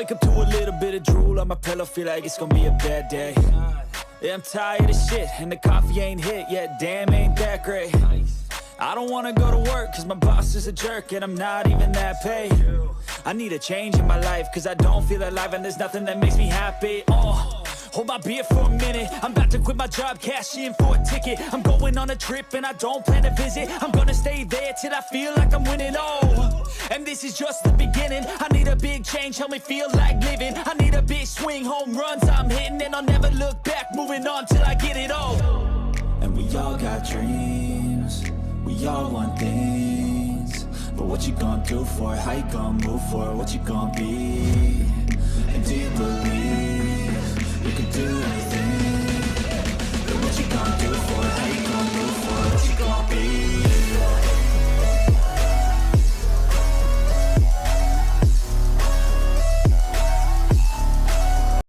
wake up to a little bit of drool on my pillow, feel like it's gonna be a bad day. Yeah, I'm tired of shit, and the coffee ain't hit yet, damn, ain't that great. I don't wanna go to work, cause my boss is a jerk, and I'm not even that paid. I need a change in my life, cause I don't feel alive, and there's nothing that makes me happy. Hold my beer for a minute, I'm about to quit my job, cash in for a ticket. I'm going on a trip and I don't plan to visit. I'm gonna stay there till I feel like I'm winning, and this is just the beginning. I need a big change, help me feel like living. I need a big swing, home runs I'm hitting, and I'll never look back, moving on till I get it all. And we all got dreams, we all want things, but what you gonna do for it? How you gonna move for it? What you gonna be? And do you believe you can do